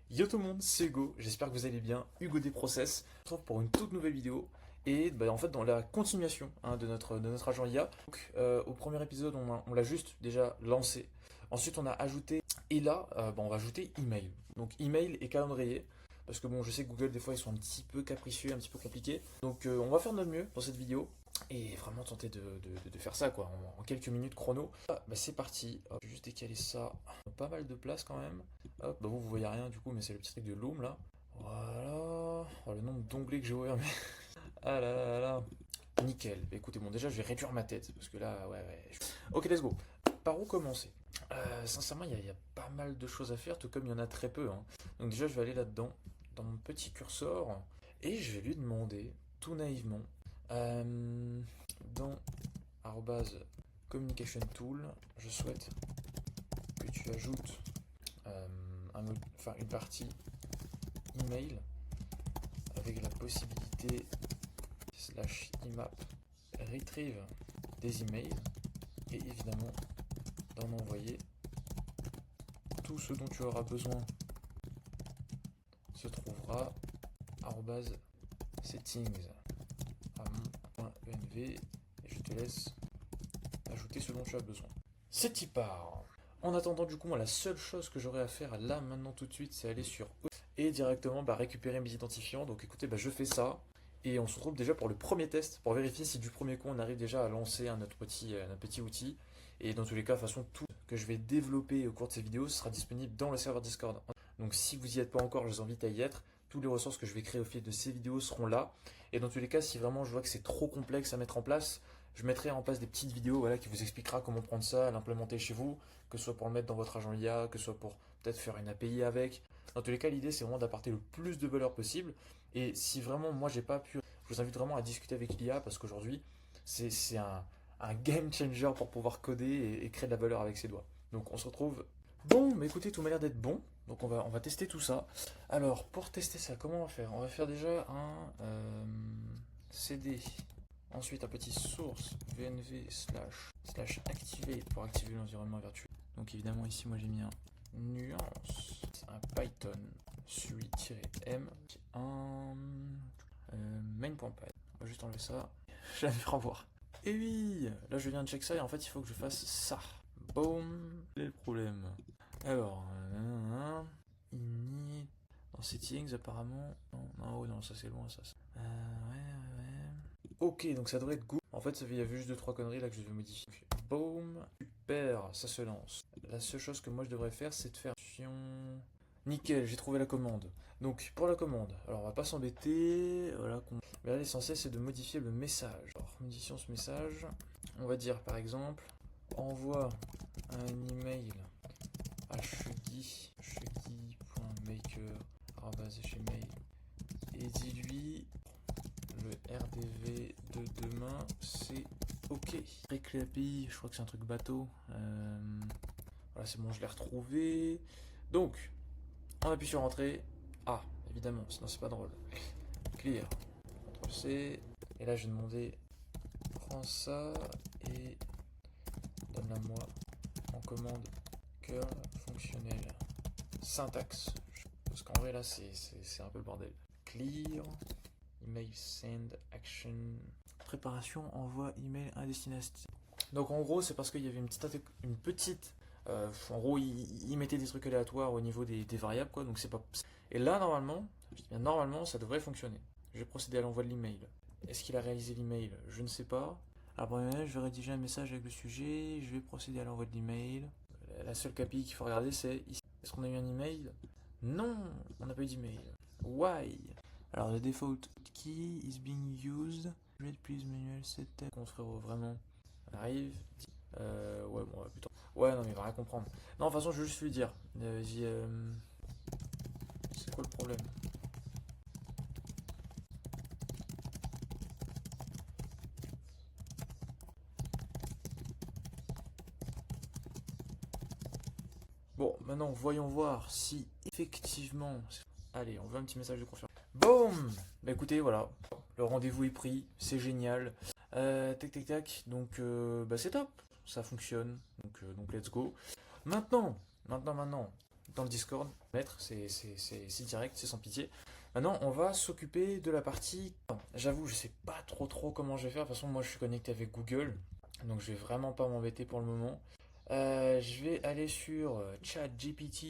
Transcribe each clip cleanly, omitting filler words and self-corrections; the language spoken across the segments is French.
Yo tout le monde, c'est Hugo, j'espère que vous allez bien, Hugo des Process. On se retrouve pour une toute nouvelle vidéo et en fait dans la continuation de notre agent IA. Donc, au premier épisode on l'a juste déjà lancé, ensuite on a ajouté et là on va ajouter email. Donc email et calendrier parce que bon je sais que Google des fois ils sont un petit peu capricieux, un petit peu compliqués. Donc on va faire de notre mieux dans cette vidéo et vraiment tenter de faire ça quoi en quelques minutes chrono. C'est parti. Hop, je vais juste décaler ça, pas mal de place quand même. Hop, vous voyez rien du coup, mais c'est le petit truc de Loom là. Voilà. Oh, le nombre d'onglets que j'ai ouvert, mais. Ah là là là là. Nickel. Écoutez, bon, déjà, je vais réduire ma tête parce que là, ouais. Ok, let's go. Par où commencer? Sincèrement, il y a pas mal de choses à faire, tout comme il y en a très peu, hein. Donc, déjà, je vais aller là-dedans, dans mon petit curseur, et je vais lui demander, tout naïvement, euh, dans arrobase communication tool, je souhaite que tu ajoutes une partie email avec la possibilité slash imap retrieve des emails et évidemment d'en envoyer tout ce dont tu auras besoin se trouvera arrobase settings amont.env et je te laisse ajouter ce dont tu as besoin. C'est y part. En attendant du coup moi la seule chose que j'aurai à faire là maintenant tout de suite c'est aller sur et directement récupérer mes identifiants. Donc écoutez, je fais ça et on se retrouve déjà pour le premier test pour vérifier si du premier coup on arrive déjà à lancer notre petit outil. Et dans tous les cas, de toute façon, tout que je vais développer au cours de ces vidéos sera disponible dans le serveur Discord. Donc si vous n'y êtes pas encore, je vous invite à y être. Tous les ressources que je vais créer au fil de ces vidéos seront là. Et dans tous les cas, si vraiment je vois que c'est trop complexe à mettre en place, je mettrai en place des petites vidéos qui vous expliquera comment prendre ça, l'implémenter chez vous, que ce soit pour le mettre dans votre agent IA, que ce soit pour peut-être faire une API avec. Dans tous les cas, l'idée c'est vraiment d'apporter le plus de valeur possible. Et si vraiment moi j'ai pas pu, je vous invite vraiment à discuter avec l'IA parce qu'aujourd'hui c'est un game changer pour pouvoir coder et créer de la valeur avec ses doigts. Donc on se retrouve. Bon, mais écoutez, tout m'a l'air d'être bon. Donc on va tester tout ça. Alors, pour tester ça, comment on va faire? On va faire déjà un CD. Ensuite, un petit source VNV slash activate pour activer l'environnement virtuel. Donc évidemment, ici, moi j'ai mis un nuance, un Python sui-m, un main.py. On va juste enlever ça. Je vais revoir. Et oui, là je viens de check ça et en fait il faut que je fasse ça. Boom. Quel est le problème? Alors, init dans settings apparemment. Non, ça c'est loin ça. Ouais. Ok, donc ça devrait être good. En fait, il y avait juste 2-3 conneries là que je devais modifier. Boom. Super, ça se lance. La seule chose que moi je devrais faire, c'est de faire. Nickel, j'ai trouvé la commande. Donc pour la commande, alors on va pas s'embêter, voilà. Mais là l'essentiel c'est de modifier le message. Alors modifions ce message. On va dire par exemple, envoie un email à chugui.maker@gmail et dis-lui le RDV de demain c'est ok. Avec l'API, je crois que c'est un truc bateau. Voilà, c'est bon, je l'ai retrouvé. Donc on appuie sur entrée. Ah, évidemment, sinon c'est pas drôle. Clear. CTRL C. Et là, je vais demander prends ça et donne-la moi en commande curl fonctionnel. Syntaxe. Parce qu'en vrai, là, c'est un peu le bordel. Clear. Email send action. Préparation, envoi email à destination. Donc en gros, c'est parce qu'il y avait une petite en gros, il mettait des trucs aléatoires au niveau des variables, quoi. Donc c'est pas. Et là, normalement, je dis bien normalement, ça devrait fonctionner. Je vais procéder à l'envoi de l'email. Est-ce qu'il a réalisé l'email? Je ne sais pas. Après, je vais rédiger un message avec le sujet. Je vais procéder à l'envoi de l'email. La seule KPI qu'il faut regarder, c'est ici. Est-ce qu'on a eu un email? Non, on n'a pas eu d'email. Why? Alors, the default key is being used. Read please manual setup. Bon, frérot, vraiment. On arrive. Ouais, bon, plutôt. Ouais, non, mais il va rien comprendre. Non, de toute façon, je vais juste lui dire. C'est quoi le problème? Bon, maintenant, voyons voir si effectivement. Allez, on veut un petit message de confirmation. Boum! Bah écoutez, voilà. Le rendez-vous est pris. C'est génial. Tac. Donc, c'est top. Ça fonctionne. Donc let's go. Maintenant. dans le Discord. C'est direct, c'est sans pitié. Maintenant, on va s'occuper de la partie. J'avoue, je sais pas trop comment je vais faire. De toute façon, moi, je suis connecté avec Google, donc je vais vraiment pas m'embêter pour le moment. Je vais aller sur ChatGPT,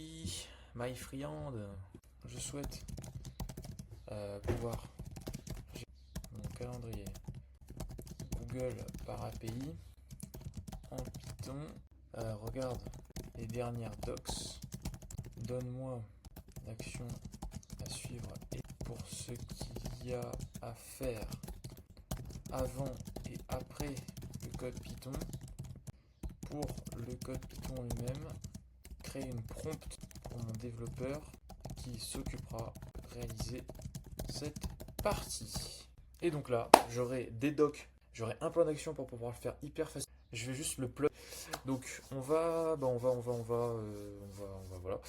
my friend. Je souhaite pouvoir gérer mon calendrier Google par API en Python. Regarde les dernières docs. Donne-moi l'action à suivre et pour ce qu'il y a à faire avant et après le code Python. Pour le code Python lui-même, créer une prompt pour mon développeur qui s'occupera de réaliser cette partie. Et donc là, j'aurai des docs, j'aurai un plan d'action pour pouvoir le faire hyper facile. Je vais juste le plug. Donc on va, voilà.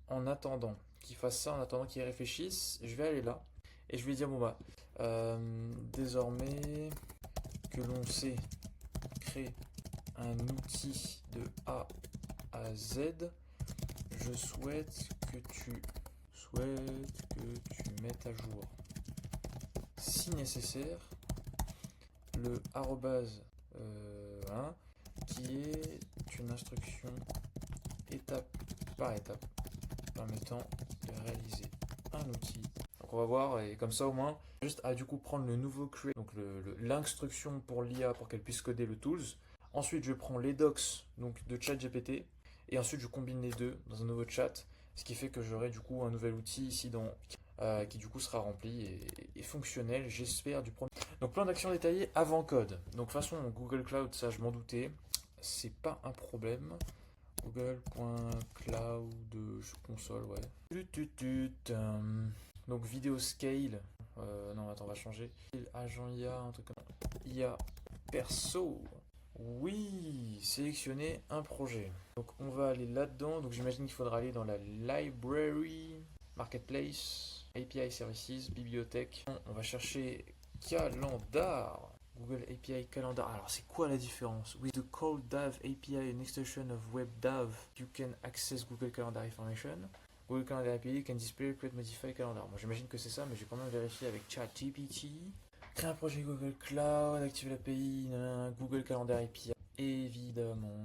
En attendant qu'il fasse ça, en attendant qu'il réfléchisse, je vais aller là et je vais dire bon bah, désormais que l'on sait créer un outil de A à Z, je souhaite que tu mettes à jour, si nécessaire, le arrobase voilà, qui est une instruction étape par étape permettant de réaliser un outil. Donc on va voir, et comme ça au moins, juste à du coup prendre le nouveau create, donc l'instruction pour l'IA pour qu'elle puisse coder le tools. Ensuite je prends les docs donc de ChatGPT et ensuite je combine les deux dans un nouveau chat, ce qui fait que j'aurai du coup un nouvel outil ici qui du coup sera rempli et fonctionnel, j'espère, du premier. Donc plan d'action détaillé avant code. Donc de toute façon Google Cloud, ça je m'en doutais, c'est pas un problème. Google.cloud console, ouais. Donc vidéo scale. Non, attends, on va changer. Agent IA, un truc comme ça. IA perso. Oui, sélectionner un projet. Donc on va aller là-dedans. Donc j'imagine qu'il faudra aller dans la library, marketplace, API services, bibliothèque. On va chercher calendar. Google API Calendar. Alors, c'est quoi la différence? With the ColdDAV API, an extension of WebDAV, you can access Google Calendar information. Google Calendar API can display, create, modify calendar. Moi, j'imagine que c'est ça, mais j'ai quand même vérifié avec ChatGPT. Créer un projet Google Cloud, activer l'API, Google Calendar API, évidemment.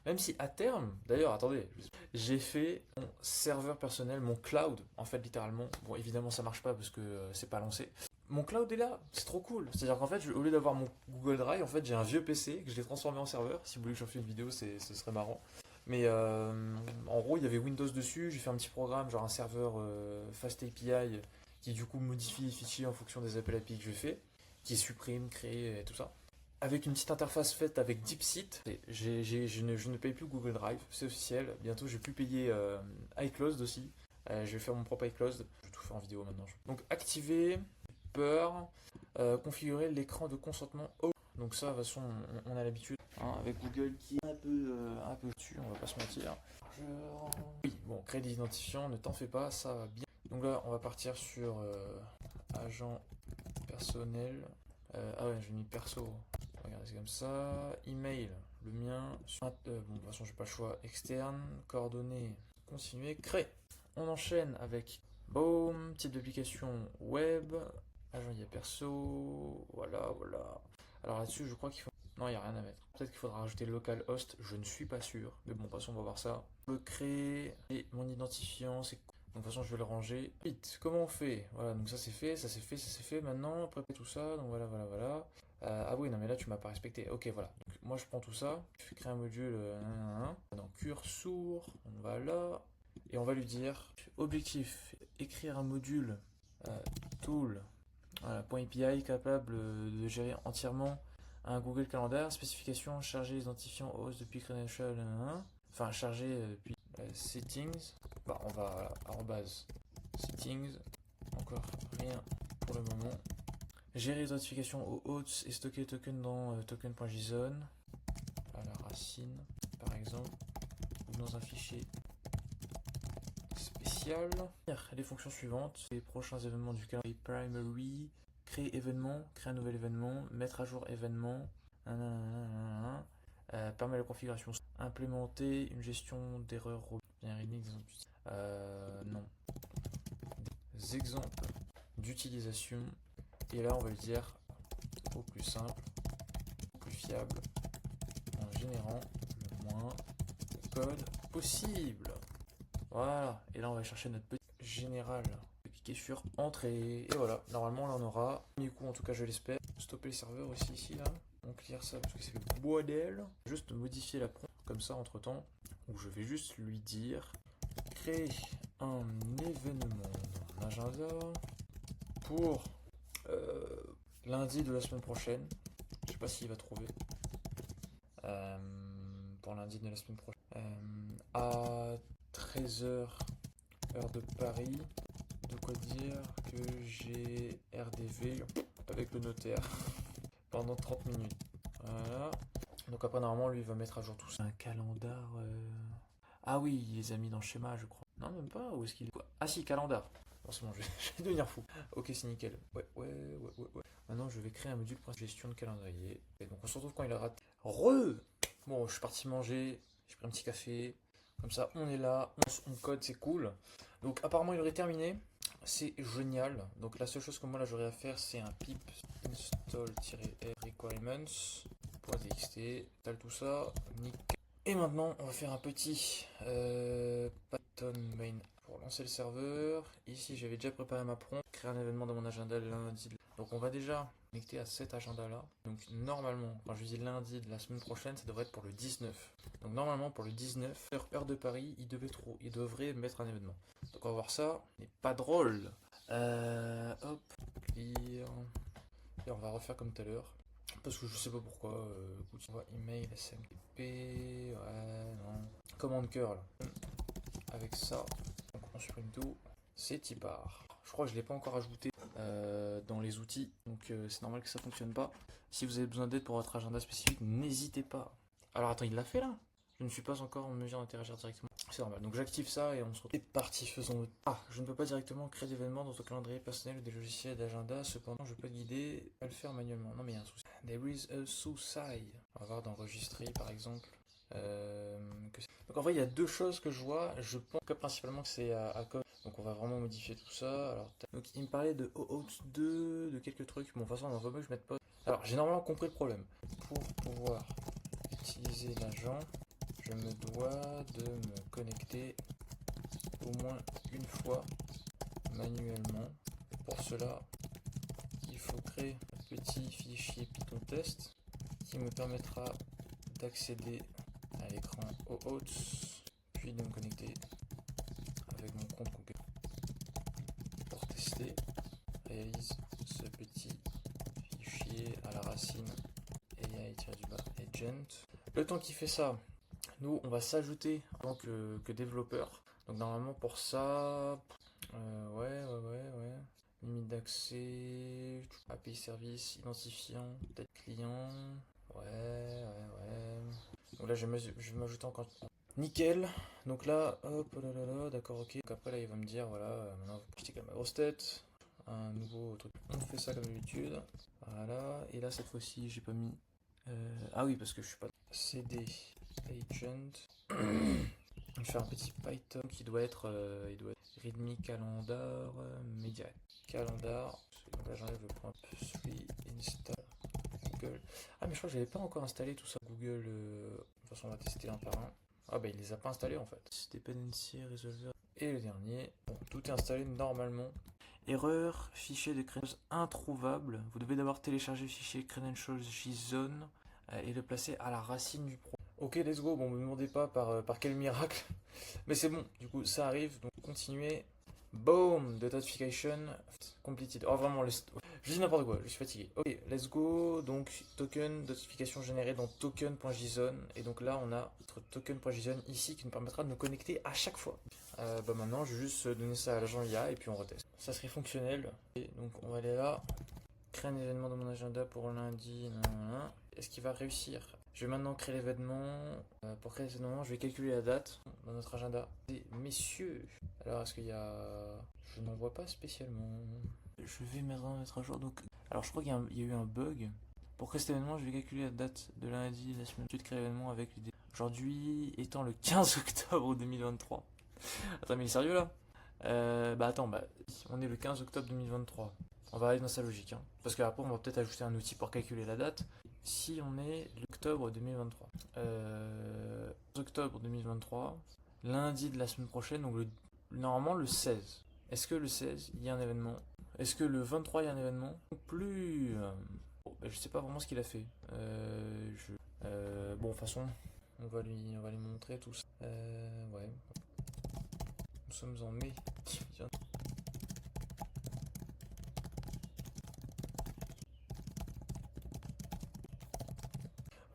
Même si à terme, d'ailleurs, attendez, j'ai fait mon serveur personnel, mon cloud, en fait, littéralement. Bon, évidemment, ça marche pas parce que c'est pas lancé. Mon cloud est là, c'est trop cool. C'est-à-dire qu'en fait, au lieu d'avoir mon Google Drive, en fait, j'ai un vieux PC que je l'ai transformé en serveur. Si vous voulez que j'en fasse une vidéo, ce serait marrant. Mais en gros, il y avait Windows dessus. J'ai fait un petit programme, genre un serveur Fast API, qui du coup modifie les fichiers en fonction des appels API que je fais, qui supprime, crée et tout ça. Avec une petite interface faite avec DeepSeek. Je ne paye plus Google Drive, c'est officiel. Bientôt, je vais plus payer iCloud aussi. Je vais faire mon propre iCloud. Je vais tout faire en vidéo maintenant. Donc, activer. Configurer l'écran de consentement. Donc ça, de toute façon, on a l'habitude avec Google qui est un peu dessus, on va pas se mentir. Oui, bon, crédit identifiant, ne t'en fais pas, ça va bien. Donc là, on va partir sur agent personnel. Ah ouais, j'ai mis perso. Regardez, c'est comme ça. Email, le mien. Bon, de toute façon, j'ai pas le choix. Externe, coordonnées, continuer, créer. On enchaîne avec boom, type d'application web. Agent IA perso, voilà. Alors là-dessus, je crois qu'il faut... Non, il n'y a rien à mettre. Peut-être qu'il faudra rajouter localhost, je ne suis pas sûr. Mais bon, de toute façon, on va voir ça. Je peux créer et mon identifiant, c'est... Donc de toute façon, je vais le ranger. Vite, comment on fait? Voilà, donc ça c'est fait, ça c'est fait. Maintenant, préparer tout ça, donc voilà. Ah oui, non mais là, tu m'as pas respecté. Ok, voilà. Donc moi, je prends tout ça. Je fais créer un module dans Cursor. On va là. Et on va lui dire, objectif, écrire un module tool. Voilà, .api capable de gérer entièrement un Google Calendar, spécification, charger identifiant host depuis credential, enfin charger depuis settings. Bah, on va arrobase settings, encore rien pour le moment. Gérer l'identification aux hosts et stocker les tokens dans token.json, à la racine par exemple, ou dans un fichier spécial. Les fonctions suivantes, les prochains événements du calendrier primary. Créer événement, créer un nouvel événement, mettre à jour événement, permet la configuration, implémenter une gestion d'erreurs bien Non. Des exemples d'utilisation. Et là, on va le dire au plus simple, au plus fiable, en générant le moins de code possible. Voilà. Et là, on va chercher notre petit général. Cliquer sur entrée. Et voilà. Normalement, là, on aura. Du coup, en tout cas, je l'espère. Stopper les serveurs aussi ici, là. On clear ça parce que c'est le bordel. Juste modifier la prompt comme ça entre temps. Où je vais juste lui dire créer un événement dans mon agenda pour lundi de la semaine prochaine. Je sais pas s'il va trouver. Pour lundi de la semaine prochaine. À 13h, heure de Paris. De quoi dire que j'ai RDV avec le notaire pendant 30 minutes. Voilà. Donc après, normalement, lui, il va mettre à jour tout ça. Un calendar. Ah oui, il les a mis dans le schéma, je crois. Non, même pas. Où est-ce qu'il est? Ah si, calendar. Forcément, je vais devenir fou. Ok, c'est nickel. Ouais. Maintenant, je vais créer un module pour gestion de calendrier. Et donc, on se retrouve quand il a raté. Bon, je suis parti manger. J'ai pris un petit café. Comme ça, on est là. On code, c'est cool. Donc, apparemment, il aurait terminé. C'est génial. Donc, la seule chose que moi, là, j'aurais à faire, c'est un pip install-requirements.txt. Installe tout ça. Nickel. Et maintenant, on va faire un petit Python main pour lancer le serveur. Ici, j'avais déjà préparé ma prompt, créer un événement dans mon agenda lundi. Donc, on va déjà connecter à cet agenda-là. Donc, normalement, quand je dis lundi de la semaine prochaine, ça devrait être pour le 19. Donc, normalement, pour le 19, heure de Paris, il devrait mettre un événement. Donc, on va voir ça. Mais pas drôle. Hop, clear. Et on va refaire comme tout à l'heure. Parce que je sais pas pourquoi. Écoute, on va email, SMTP. Ouais, non. Commande cœur là. Avec ça, donc on supprime tout. C'est Tipar. Je crois que je ne l'ai pas encore ajouté dans les outils. Donc c'est normal que ça fonctionne pas. Si vous avez besoin d'aide pour votre agenda spécifique, n'hésitez pas. Alors attends, il l'a fait là? Je ne suis pas encore en mesure d'interagir directement. C'est normal. Donc j'active ça et on se retrouve. C'est parti, faisons le. Ah, je ne peux pas directement créer d'événements dans ton calendrier personnel ou des logiciels d'agenda. Cependant, je peux te guider à le faire manuellement. Non, mais il y a un souci. There is a souci. On va voir d'enregistrer par exemple. Donc en vrai, il y a deux choses que je vois. Je pense que principalement que c'est à cause. Donc on va vraiment modifier tout ça. Alors, donc il me parlait de OAuth 2, de quelques trucs. Bon, de toute façon, on va pas que je mette pas. Alors j'ai normalement compris le problème. Pour pouvoir utiliser l'agent, je me dois de me connecter au moins une fois manuellement. Et pour cela, il faut créer un petit fichier Python test qui me permettra d'accéder à l'écran OAuth, puis de me connecter avec mon compte Google pour tester. Réalise ce petit fichier à la racine AI-agent. Le temps qu'il fait ça, nous on va s'ajouter en tant que développeur. Donc normalement pour ça, ouais. Limite d'accès, API service, identifiant, peut-être client. Ouais. Donc là je vais m'ajouter encore. Nickel. Donc là, hop, là, d'accord, ok. Donc après là il va me dire voilà, maintenant vous acheter ma grosse tête. Un nouveau truc. On fait ça comme d'habitude. Voilà. Et là cette fois-ci j'ai pas mis. Ah oui parce que je suis pas. CD agent. Je vais faire un petit Python qui doit être, readme calendar media calendar. Donc là j'enlève le point 3 install Google. Ah mais je crois que j'avais pas encore installé tout ça Google. De toute façon on va tester un par un. Ah bah il les a pas installés en fait. Dependency resolver. Et le dernier. Bon, tout est installé normalement. Erreur, fichier de credentials introuvable. Vous devez d'abord télécharger le fichier credentials JSON et le placer à la racine du pro. Ok, let's go. Bon, me demandez pas par quel miracle. Mais c'est bon, du coup, ça arrive. Donc, continuez. Boom, the notification completed. Oh, vraiment, je dis n'importe quoi, je suis fatigué. Ok, let's go. Donc, token, notification générée dans token.json. Et donc là, on a notre token.json ici qui nous permettra de nous connecter à chaque fois. Bah maintenant, je vais juste donner ça à l'agent IA et puis on reteste. Ça serait fonctionnel. Et donc, on va aller là. Créer un événement dans mon agenda pour lundi. Est-ce qu'il va réussir? Je vais maintenant créer l'événement. Pour créer l'événement, je vais calculer la date dans notre agenda. Et messieurs, alors est-ce qu'il y a... Je n'en vois pas spécialement. Je vais maintenant mettre à jour. Donc... Alors je crois qu'il y a eu un bug. Pour créer cet événement, je vais calculer la date de lundi, la semaine de créer l'événement avec l'idée. Aujourd'hui étant le 15 octobre 2023. Attends, mais il est sérieux là? Bah attends, bah on est le 15 octobre 2023. On va aller dans sa logique, hein. Parce qu'après on va peut-être ajouter un outil pour calculer la date. Si on est l'octobre 2023. 15 octobre 2023, lundi de la semaine prochaine, donc normalement le 16. Est-ce que le 16 il y a un événement? Est-ce que le 23 il y a un événement? Non plus. Bon, bah, je sais pas vraiment ce qu'il a fait. Bon, de toute façon, on va lui montrer tout ça. Ouais. Nous sommes en mai. Tiens.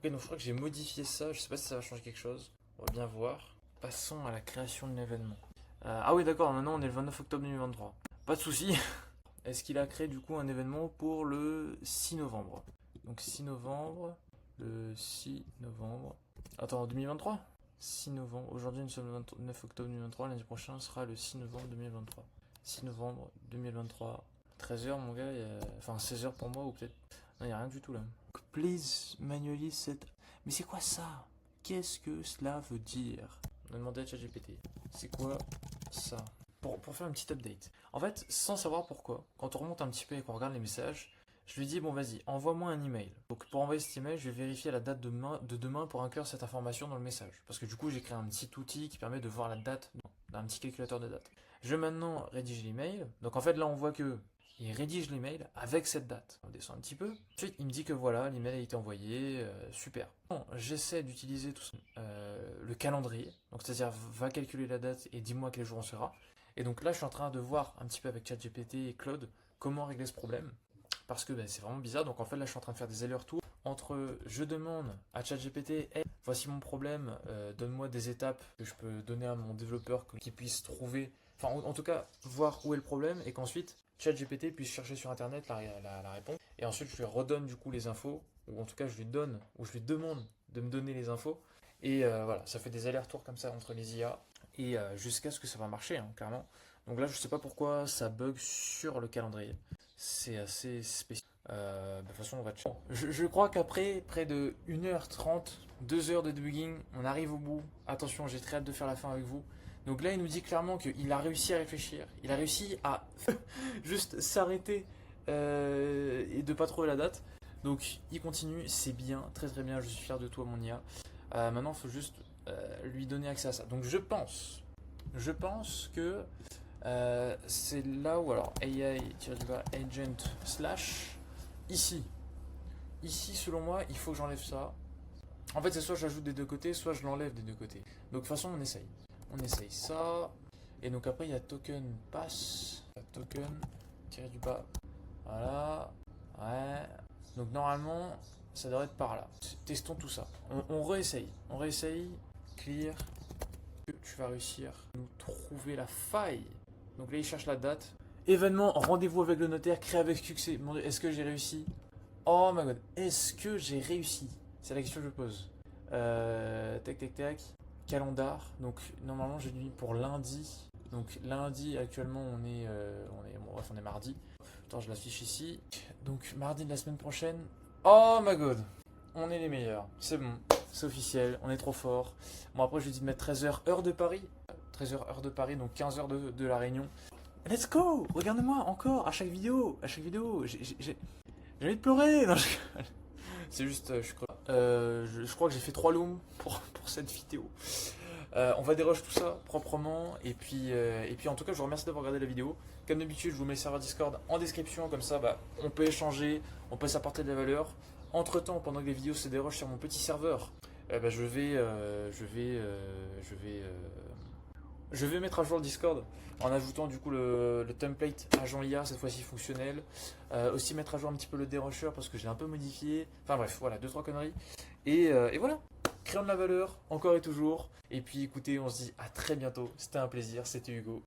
Ok, donc je crois que j'ai modifié ça. Je sais pas si ça va changer quelque chose. On va bien voir. Passons à la création de l'événement. Ah oui, d'accord. Maintenant, on est le 29 octobre 2023. Pas de souci. Est-ce qu'il a créé du coup un événement pour le 6 novembre? Donc 6 novembre. Le 6 novembre. Attends, 2023? 6 novembre. Aujourd'hui, nous sommes le 29 octobre 2023. Lundi prochain sera le 6 novembre 2023. 6 novembre 2023. 13h, mon gars. Enfin, 16h pour moi, ou peut-être. Non, il n'y a rien du tout là. Please manually set. Mais c'est quoi ça? Qu'est-ce que cela veut dire? On a demandé à ChatGPT. C'est quoi ça? Pour faire une petite update. En fait, sans savoir pourquoi, quand on remonte un petit peu et qu'on regarde les messages, je lui dis bon vas-y, envoie-moi un email. Donc pour envoyer cet email, je vais vérifier la date de demain pour inclure cette information dans le message. Parce que du coup, j'ai créé un petit outil qui permet de voir la date d'un petit calculateur de date. Je vais maintenant rédiger l'email. Donc en fait là, on voit que il rédige l'email avec cette date. On descend un petit peu. Ensuite, il me dit que voilà, l'email a été envoyé, super. Bon, j'essaie d'utiliser tout ça, le calendrier. Donc c'est-à-dire, va calculer la date et dis-moi quel jour on sera. Et donc là, je suis en train de voir un petit peu avec ChatGPT et Claude comment régler ce problème. Parce que c'est vraiment bizarre. Donc en fait, là, je suis en train de faire des allers-retours entre je demande à ChatGPT, hey, voici mon problème, donne-moi des étapes que je peux donner à mon développeur qu'il puisse trouver, enfin en tout cas voir où est le problème et qu'ensuite ChatGPT puisse chercher sur internet la réponse. Et ensuite, je lui redonne du coup les infos, ou en tout cas, je lui donne, ou je lui demande de me donner les infos. Et voilà, ça fait des allers-retours comme ça entre les IA et jusqu'à ce que ça va marcher, hein, clairement. Donc là, je sais pas pourquoi ça bug sur le calendrier. C'est assez spécial. De toute façon, on va checker. Je crois qu'après près de 1h30, 2 heures de debugging, on arrive au bout. Attention, j'ai très hâte de faire la fin avec vous. Donc là, il nous dit clairement qu'il a réussi à réfléchir. Il a réussi à juste s'arrêter et de pas trouver la date. Donc il continue, c'est bien, très très bien, je suis fier de toi mon IA. Maintenant, il faut juste lui donner accès à ça. Donc je pense que c'est là où alors AI-agent slash ici. Ici, selon moi, il faut que j'enlève ça. En fait, c'est soit j'ajoute des deux côtés, soit je l'enlève des deux côtés. Donc de toute façon, on essaye. On essaye ça. Et donc après, il y a token pass. Token, tirer du bas. Voilà. Ouais. Donc normalement, ça devrait être par là. Testons tout ça. On réessaye. On réessaye. Clear. Tu vas réussir à nous trouver la faille. Donc là, il cherche la date. Événement, rendez-vous avec le notaire, créé avec succès. Mon Dieu, est-ce que j'ai réussi? Oh my god, est-ce que j'ai réussi? C'est la question que je pose. Tac, tac, tac. Calendar. Donc normalement, j'ai mis pour lundi. Donc lundi, actuellement, bon, bref, on est mardi. Attends, je l'affiche ici. Donc mardi de la semaine prochaine. Oh my god, on est les meilleurs. C'est bon, c'est officiel, on est trop fort. Bon, après, je lui ai dit de mettre 13h heure de Paris. 13h heure de Paris, donc 15h de la Réunion. Let's go! Regarde-moi encore à chaque vidéo. J'ai envie de pleurer. Non, c'est juste, je suis creux. Je crois que j'ai fait 3 looms pour cette vidéo. On va déroger tout ça proprement. Et puis en tout cas, je vous remercie d'avoir regardé la vidéo. Comme d'habitude, je vous mets le serveur Discord en description. Comme ça, on peut échanger, on peut s'apporter de la valeur. Entre temps, pendant que les vidéos se dérogent sur mon petit serveur, je vais mettre à jour le Discord en ajoutant du coup le template agent IA, cette fois-ci fonctionnel. Aussi mettre à jour un petit peu le dérusher parce que je l'ai un peu modifié. Enfin bref, voilà, 2-3 conneries. Et voilà, créons de la valeur, encore et toujours. Et puis écoutez, on se dit à très bientôt. C'était un plaisir, c'était Hugo.